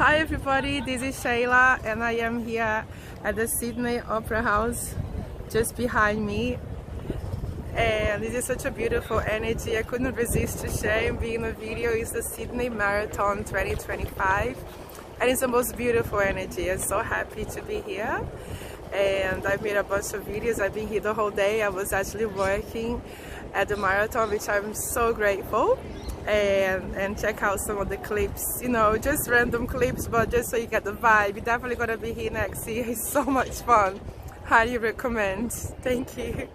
Hi everybody, this is Shailla and I am here at the Sydney Opera House just behind me, and this is such a beautiful energy. I couldn't resist to share and be in a video. It's the Sydney Marathon 2025 and it's the most beautiful energy. I'm so happy to be here and I've made a bunch of videos. I've been here the whole day. I was actually working at the marathon, which I'm so grateful. And check out some of the clips, you know, just random clips, but just so you get the vibe. You're definitely gonna be here next year. It's so much fun. Highly recommend. Thank you.